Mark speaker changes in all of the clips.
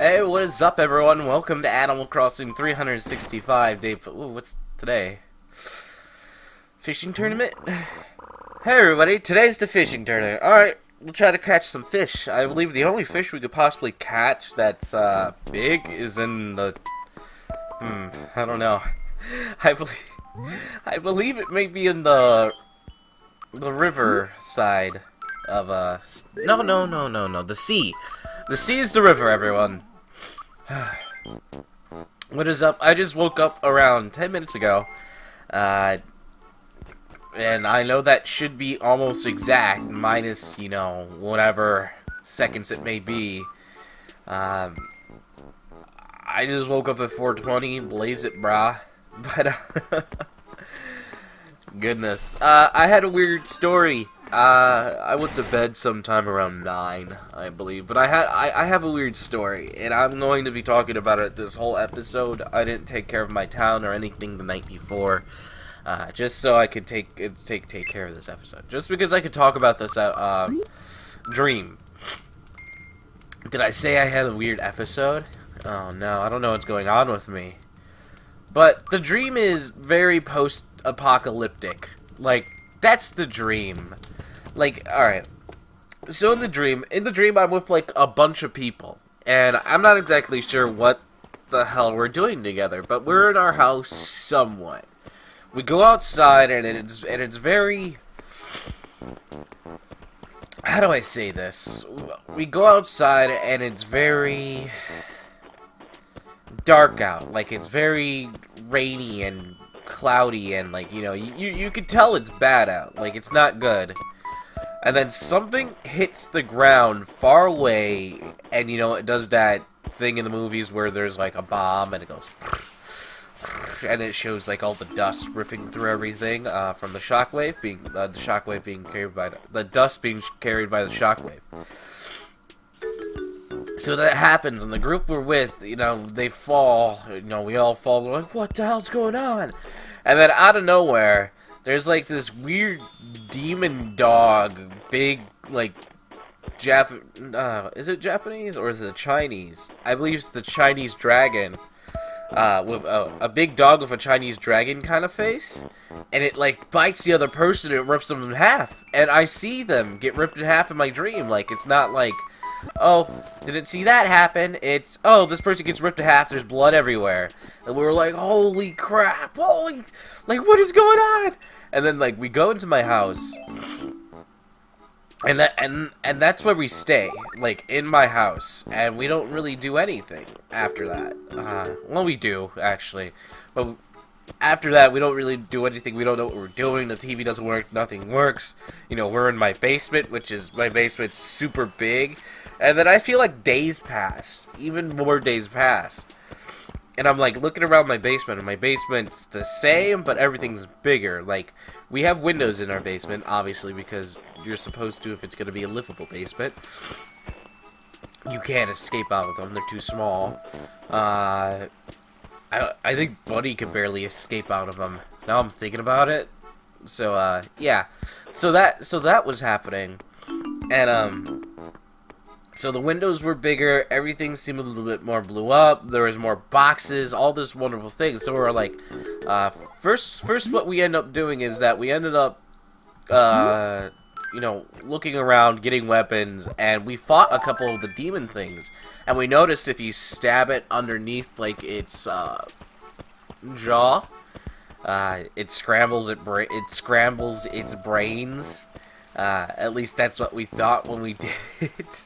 Speaker 1: Hey, what is up, everyone? Welcome to Animal Crossing 365 day. Ooh, what's today? Fishing tournament? Hey, everybody! Today's the fishing tournament. All right, we'll try to catch some fish. I believe the only fish we could possibly catch that's big is in the. I don't know. I believe. I believe it may be in the river side of no, the sea. The sea is the river, everyone. What is up? I just woke up around 10 minutes ago, and I know that should be almost exact, minus, whatever seconds it may be. I just woke up at 4:20, blaze it, brah. But, goodness. I had a weird story. I went to bed sometime around 9, I believe. But I have a weird story, and I'm going to be talking about it this whole episode. I didn't take care of my town or anything the night before, just so I could take care of this episode. Just because I could talk about this dream. Did I say I had a weird episode? Oh no, I don't know what's going on with me. But the dream is very post-apocalyptic. Like, that's the dream. Like, alright. So in the dream I'm with, like, a bunch of people. And I'm not exactly sure what the hell we're doing together, but we're in our house somewhat. We go outside, and it's very... How do I say this? We go outside, and it's very... dark out. Like, it's very rainy and cloudy, and, like, you could tell it's bad out. Like, it's not good. And then something hits the ground far away, and, it does that thing in the movies where there's, like, a bomb, and it goes... and it shows, like, all the dust ripping through everything, from the shockwave being... the shockwave being carried by the dust being carried by the shockwave. So that happens, and the group we're with, they fall, we all fall, we're like, what the hell's going on? And then out of nowhere, there's like this weird demon dog, big, like, is it Japanese, or is it Chinese? I believe it's the Chinese dragon, with a big dog with a Chinese dragon kind of face, and it, like, bites the other person and it rips them in half, and I see them get ripped in half in my dream. Like, it's not like, oh, didn't see that happen. It's, oh, this person gets ripped in half, there's blood everywhere. And we were like, holy crap, like, what is going on? And then, like, we go into my house, and that's where we stay, like, in my house, and we don't really do anything after that. Well, we do, actually, but after that, we don't really do anything. We don't know what we're doing. The TV doesn't work. Nothing works. We're in my basement, which is, my basement's super big. And then I feel like days passed. Even more days passed. And I'm, like, looking around my basement, and my basement's the same, but everything's bigger. Like, we have windows in our basement, obviously, because you're supposed to if it's going to be a livable basement. You can't escape out of them. They're too small. I think Buddy could barely escape out of them. Now I'm thinking about it. So, yeah. So that was happening. And, so the windows were bigger, everything seemed a little bit more blew up, there was more boxes, all this wonderful thing. So we're like, first what we end up doing is that we ended up, looking around, getting weapons, and we fought a couple of the demon things. And we noticed if you stab it underneath, like, its, jaw, it scrambles scrambles its brains. At least that's what we thought when we did it.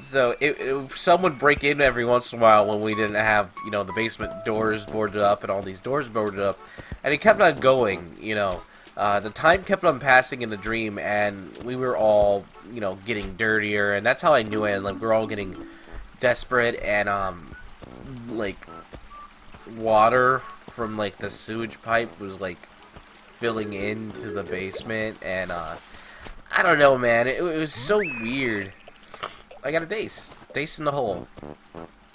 Speaker 1: So some would break in every once in a while when we didn't have, the basement doors boarded up and all these doors boarded up. And it kept on going, the time kept on passing in the dream, and we were all, getting dirtier, and that's how I knew it. And, like, we're all getting desperate, and, like, water from, like, the sewage pipe was, like, filling into the basement, and, I don't know, man. It was so weird. I got a dace. Dace in the hole.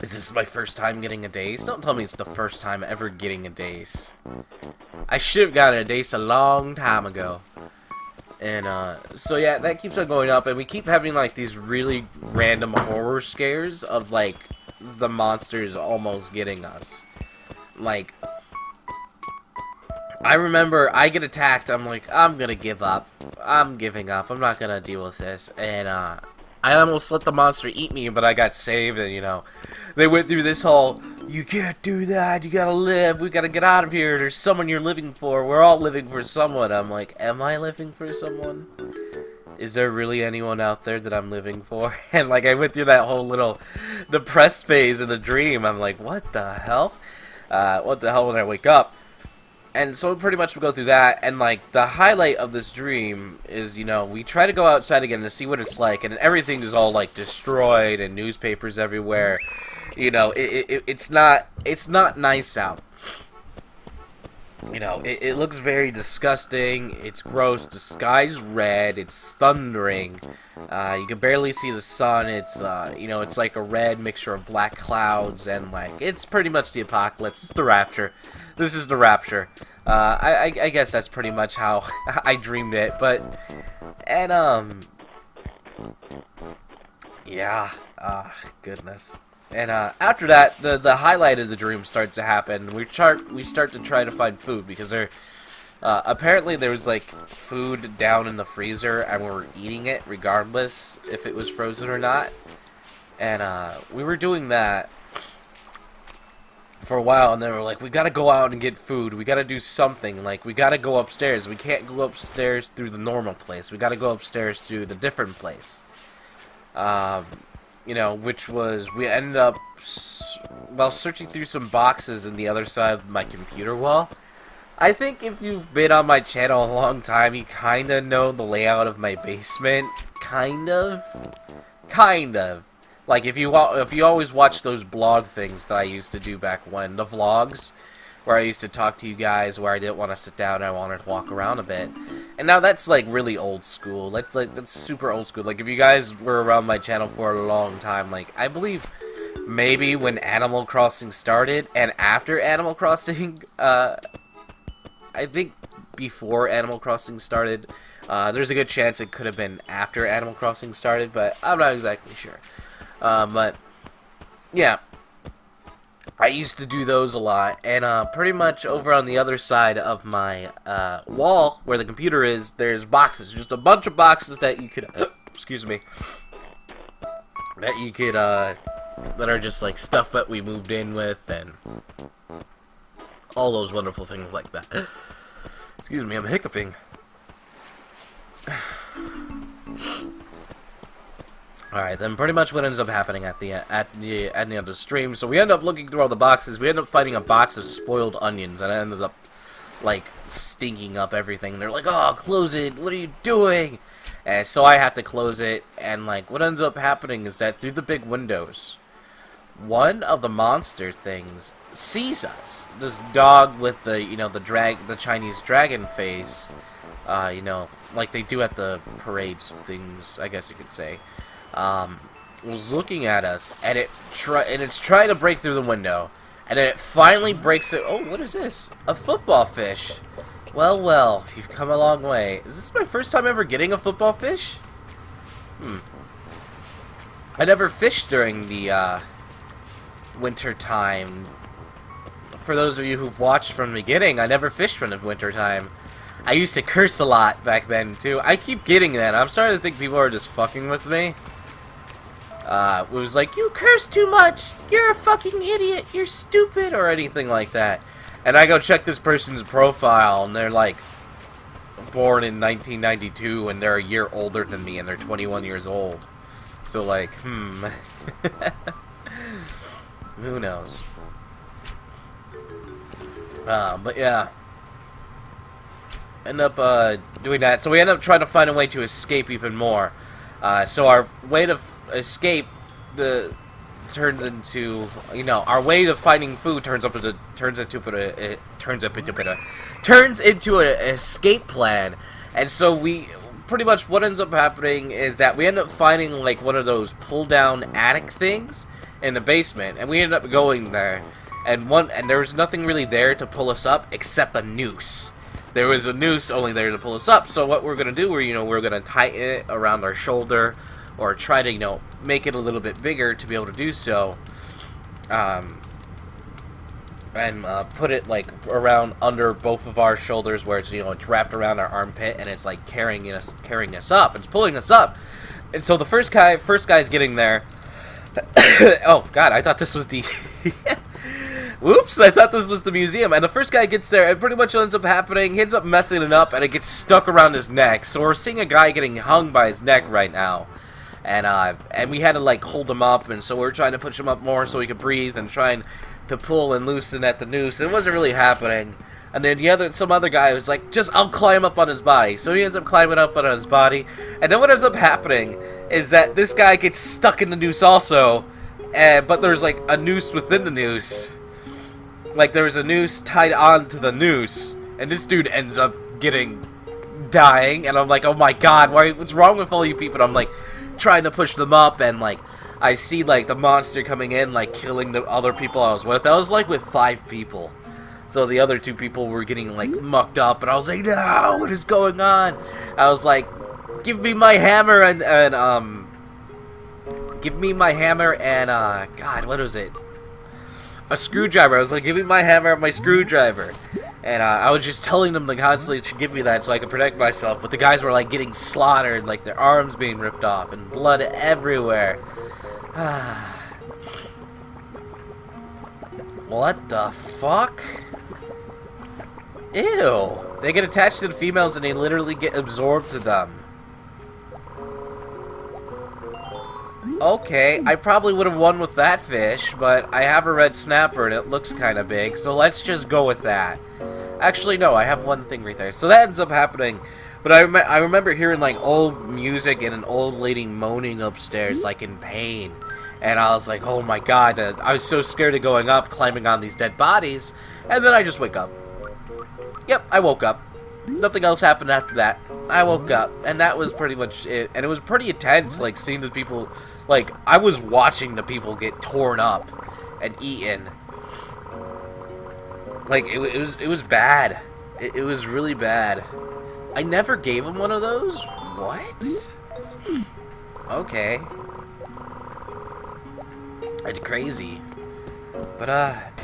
Speaker 1: Is this my first time getting a dace? Don't tell me it's the first time ever getting a dace. I should have gotten a dace a long time ago. And so yeah, that keeps on going up, and we keep having like these really random horror scares of like the monsters almost getting us. Like, I remember I get attacked, I'm like, I'm gonna give up. I'm giving up. I'm not gonna deal with this. And I almost let the monster eat me, but I got saved, and you know, they went through this whole, you can't do that, you gotta live, we gotta get out of here, there's someone you're living for, we're all living for someone. I'm like, am I living for someone? Is there really anyone out there that I'm living for? And like, I went through that whole little depressed phase in the dream. I'm like, what the hell? What the hell when I wake up? And so pretty much we go through that, and like the highlight of this dream is, you know, we try to go outside again to see what it's like, and everything is all like destroyed and newspapers everywhere. You know, it's not nice out. You know, it looks very disgusting. It's gross. The sky's red. It's thundering. You can barely see the sun. It's you know, it's like a red mixture of black clouds, and like it's pretty much the apocalypse. It's the rapture. This is the rapture. I guess that's pretty much how I dreamed it. But yeah. Goodness. And after that, the highlight of the dream starts to happen. We start to try to find food, because apparently there was like food down in the freezer, and we were eating it regardless if it was frozen or not. And we were doing that for a while, and they were like, we gotta go out and get food. We gotta do something. Like, we gotta go upstairs. We can't go upstairs through the normal place. We gotta go upstairs through the different place. You know, which was, we ended up, well, searching through some boxes in the other side of my computer wall. I think if you've been on my channel a long time, you kinda know the layout of my basement. Kind of. Like, if you always watch those blog things that I used to do back when, the vlogs, where I used to talk to you guys, where I didn't want to sit down, I wanted to walk around a bit. And now that's like really old school. That's super old school. Like, if you guys were around my channel for a long time, like, I believe maybe when Animal Crossing started, and after Animal Crossing, I think before Animal Crossing started, there's a good chance it could have been after Animal Crossing started, but I'm not exactly sure. But yeah, I used to do those a lot, and pretty much over on the other side of my wall, where the computer is, there's boxes, just a bunch of boxes that you could, excuse me, that you could, that are just like stuff that we moved in with, and all those wonderful things like that. Excuse me, I'm hiccuping. Alright, then pretty much what ends up happening at the end of the stream, so we end up looking through all the boxes, we end up finding a box of spoiled onions, and it ends up, like, stinking up everything. They're like, oh, close it, what are you doing? And so I have to close it, and, like, what ends up happening is that through the big windows, one of the monster things sees us. This dog with the, you know, the Chinese dragon face, you know, like they do at the parades things, I guess you could say. Was looking at us, and it's trying to break through the window, and then it finally breaks it. Oh, what is this? A football fish. Well, you've come a long way. Is this my first time ever getting a football fish? I never fished during the winter time. For those of you who've watched from the beginning, I never fished from the winter time. I used to curse a lot back then too. I keep getting that. I'm starting to think people are just fucking with me. It was like, you curse too much, you're a fucking idiot, you're stupid, or anything like that. And I go check this person's profile, and they're like, born in 1992, and they're a year older than me, and they're 21 years old. So, like, who knows? But yeah. End up, doing that. So we end up trying to find a way to escape even more. So our way to escape turns into, you know, our way of finding food turns into an escape plan. And so we pretty much, what ends up happening is that we end up finding like one of those pull down attic things in the basement, and we end up going there, and there was nothing really there to pull us up except a noose. there was a noose only there to pull us up. So what we're gonna do, we're gonna tighten it around our shoulder, or try to make it a little bit bigger to be able to do so, and put it like around under both of our shoulders, where it's it's wrapped around our armpit, and it's like carrying us up, it's pulling us up. And so the first guy's getting there. Oh god, I thought this was the whoops, I thought this was the museum. And the first guy gets there, and pretty much ends up happening, he ends up messing it up, and it gets stuck around his neck. So we're seeing a guy getting hung by his neck right now. And we had to like hold him up, and so we're trying to push him up more so he could breathe, and trying to pull and loosen at the noose. It wasn't really happening. And then some other guy was like, I'll climb up on his body. So he ends up climbing up on his body. And then what ends up happening is that this guy gets stuck in the noose also. But there's like a noose within the noose. Like there was a noose tied onto the noose. And this dude ends up dying. And I'm like, oh my god, what's wrong with all you people? And I'm like trying to push them up, and like I see like the monster coming in, like killing the other people I was with. I was like with 5 people. So the other 2 people were getting like mucked up, and I was like, no, what is going on? I was like, give me my hammer and give me my hammer and god, what was it? A screwdriver. I was like, give me my hammer and my screwdriver. And I was just telling them to constantly to give me that so I could protect myself. But the guys were like getting slaughtered, like their arms being ripped off and blood everywhere. What the fuck? Ew. They get attached to the females and they literally get absorbed to them. Okay, I probably would have won with that fish, but I have a red snapper and it looks kind of big, so let's just go with that. Actually, no, I have one thing right there. So that ends up happening, but I remember hearing like old music and an old lady moaning upstairs, like in pain. And I was like, oh my god, I was so scared of going up, climbing on these dead bodies, and then I just wake up. Yep, I woke up. Nothing else happened after that. I woke up, and that was pretty much it. And it was pretty intense, like, seeing the people, like, I was watching the people get torn up and eaten. Like, it was bad. It was really bad. I never gave him one of those? What? Okay. It's crazy. But,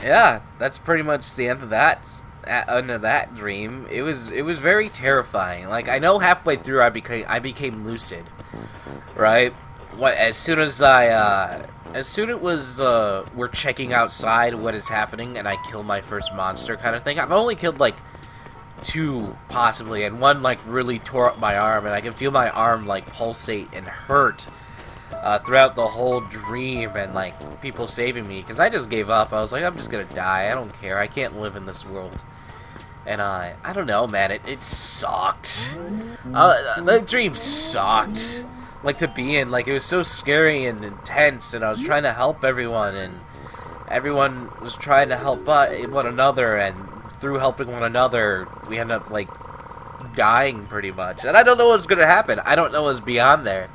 Speaker 1: yeah, that's pretty much the end of that dream. It was very terrifying. Like, I know halfway through I became lucid, right? As soon it was we're checking outside what is happening and I kill my first monster kind of thing. I've only killed like 2 possibly, and one like really tore up my arm, and I can feel my arm like pulsate and hurt throughout the whole dream, and like people saving me because I just gave up. I was like, I'm just gonna die. I don't care. I can't live in this world. And I don't know, man. It sucked. The dream sucked. Like, to be in. Like, it was so scary and intense, and I was trying to help everyone, and everyone was trying to help one another, and through helping one another, we ended up, like, dying pretty much. And I don't know what's gonna happen. I don't know what's beyond there.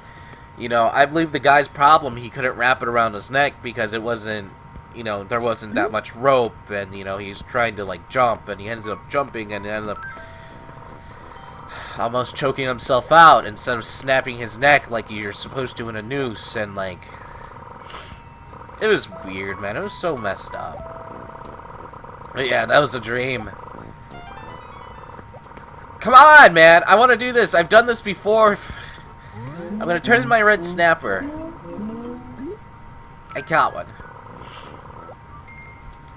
Speaker 1: You know, I believe the guy's problem, he couldn't wrap it around his neck because it wasn't, you know, there wasn't that much rope, and, you know, he's trying to, like, jump, and he ended up jumping, and ended up almost choking himself out instead of snapping his neck like you're supposed to in a noose, and, like, it was weird, man. It was so messed up. But yeah, that was a dream. Come on, man! I want to do this! I've done this before! I'm gonna turn in my red snapper. I got one.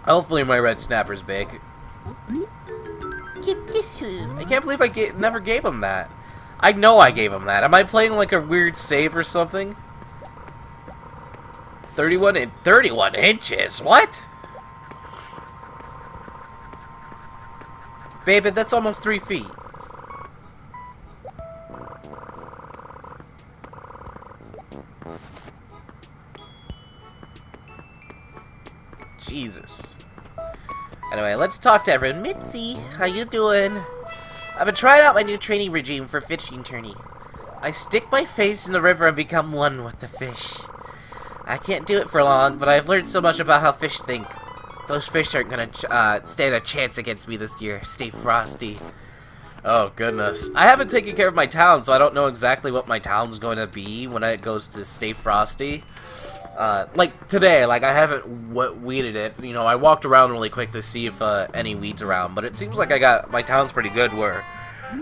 Speaker 1: Hopefully my red snapper's big. I can't believe I never gave him that. I know I gave him that. Am I playing like a weird save or something? 31 inches? What? Baby, that's almost 3 feet. Jesus. Anyway, let's talk to everyone. Mitzi, how you doing? I've been trying out my new training regime for fishing tourney. I stick my face in the river and become one with the fish. I can't do it for long, but I've learned so much about how fish think. Those fish aren't gonna stand a chance against me this year. Stay frosty. Oh, goodness. I haven't taken care of my town, so I don't know exactly what my town's going to be when it goes to stay frosty. Like, today, like, I haven't weeded it. You know, I walked around really quick to see if any weeds around, but it seems like my town's pretty good where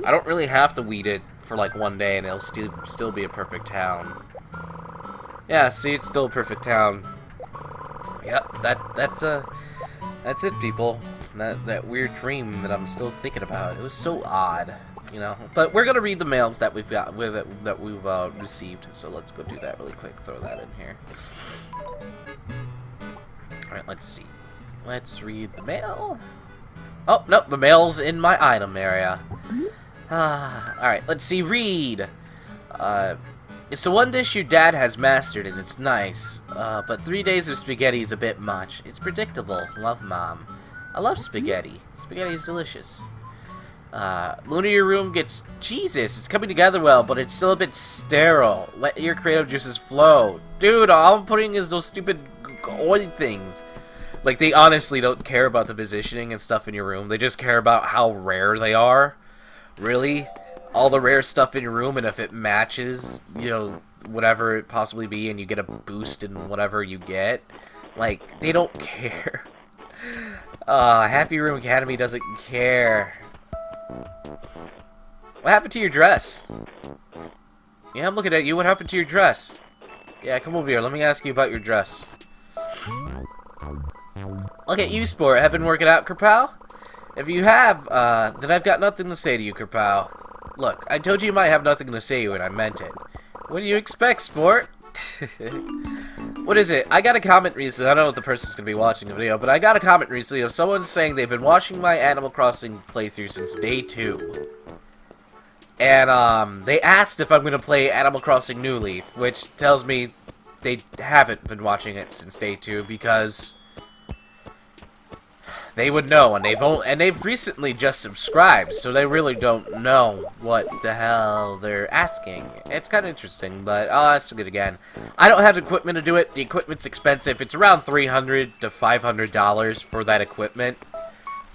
Speaker 1: I don't really have to weed it for, like, one day, and it'll still be a perfect town. Yeah, see, it's still a perfect town. Yep, that's it, people. That weird dream that I'm still thinking about. It was so odd, you know. But we're gonna read the mails that we've got that we've received. So let's go do that really quick. Throw that in here. All right, let's see. Let's read the mail. Oh no, the mail's in my item area. All right, let's see. Read. It's the one dish your dad has mastered, and it's nice. But 3 days of spaghetti is a bit much. It's predictable. Love, Mom. I love spaghetti. Spaghetti is delicious. Luna, your room gets... Jesus, it's coming together well, but it's still a bit sterile. Let your creative juices flow. Dude, all I'm putting is those stupid oil things. Like, they honestly don't care about the positioning and stuff in your room. They just care about how rare they are. Really? All the rare stuff in your room, and if it matches, you know, whatever it possibly be, and you get a boost in whatever you get. Like, they don't care. Happy Room Academy doesn't care. What happened to your dress? Yeah, I'm looking at you. What happened to your dress? Yeah, come over here. Let me ask you about your dress. Look at you, Sport. Have been working out, Kerpow? If you have, then I've got nothing to say to you, Kerpow. Look, I told you you might have nothing to say to you, and I meant it. What do you expect, Sport? What is it? I got a comment recently. I don't know if the person's going to be watching the video, but I got a comment recently of someone saying they've been watching my Animal Crossing playthrough since day 2. And, they asked if I'm going to play Animal Crossing New Leaf, which tells me they haven't been watching it since day 2, because they would know, and they've recently just subscribed, so they really don't know what the hell they're asking. It's kind of interesting, but I'll ask it again. I don't have equipment to do it. The equipment's expensive. It's around $300 to $500 for that equipment.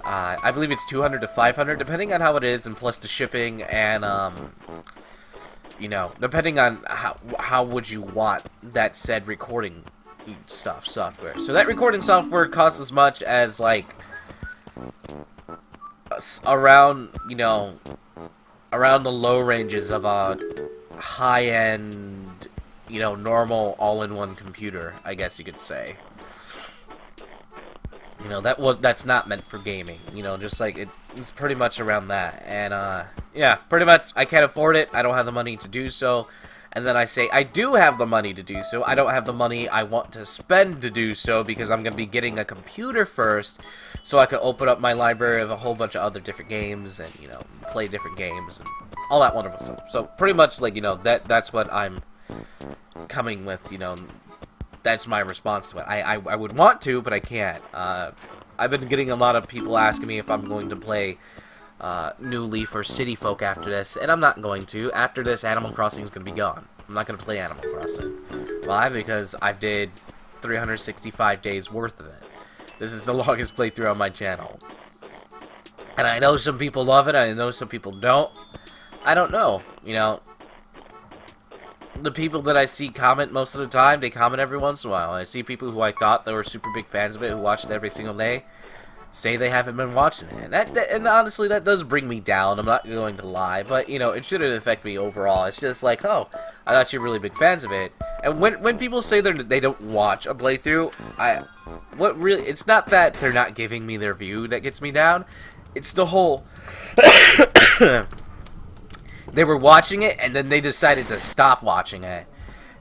Speaker 1: I believe it's $200 to $500, depending on how it is, and plus the shipping, and you know, depending on how would you want that said recording software. So that recording software costs as much as, like, around, you know, around the low ranges of a high-end, you know, normal all-in-one computer, I guess you could say. You know, that's not meant for gaming. You know, just like it's pretty much around that. And yeah, pretty much I can't afford it. I don't have the money to do so. And then I say I do have the money to do so. I don't have the money I want to spend to do so because I'm going to be getting a computer first so I can open up my library of a whole bunch of other different games and, you know, play different games and all that wonderful stuff. So pretty much, like, you know, that's what I'm coming with, you know. That's my response to it. I would want to, but I can't. I've been getting a lot of people asking me if I'm going to play New Leaf or City Folk after this, and I'm not going to. After this, Animal Crossing is going to be gone. I'm not going to play Animal Crossing. Why? Because I did 365 days worth of it. This is the longest playthrough on my channel. And I know some people love it, I know some people don't. I don't know, you know. The people that I see comment most of the time, they comment every once in a while. I see people who I thought that were super big fans of it, who watched it every single day, say they haven't been watching it. And honestly, that does bring me down. I'm not going to lie. But, you know, it shouldn't affect me overall. It's just like, oh, I thought you were really big fans of it. And when people say they don't watch a playthrough, it's not that they're not giving me their view that gets me down. It's the whole... They were watching it, and then they decided to stop watching it,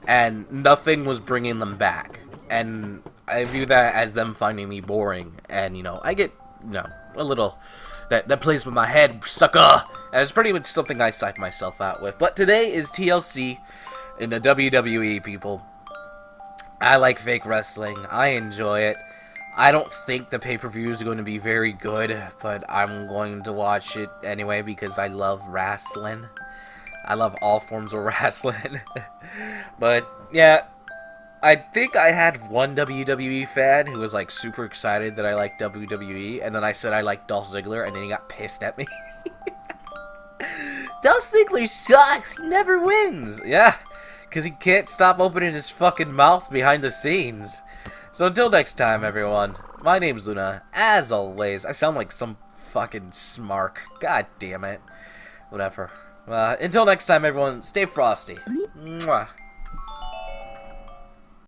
Speaker 1: and nothing was bringing them back. And I view that as them finding me boring, and, you know, I get, you know, a little, that plays with my head, sucker! And it's pretty much something I psych myself out with. But today is TLC in the WWE, people. I like fake wrestling. I enjoy it. I don't think the pay-per-view is going to be very good, but I'm going to watch it anyway because I love wrestling. I love all forms of wrestling. But, yeah, I think I had one WWE fan who was, like, super excited that I liked WWE, and then I said I liked Dolph Ziggler, and then he got pissed at me. Dust Stickler sucks. He never wins. Yeah, because he can't stop opening his fucking mouth behind the scenes. So until next time, everyone, my name's Luna. As always, I sound like some fucking smark. God damn it. Whatever. Until next time, everyone, stay frosty. Mwah.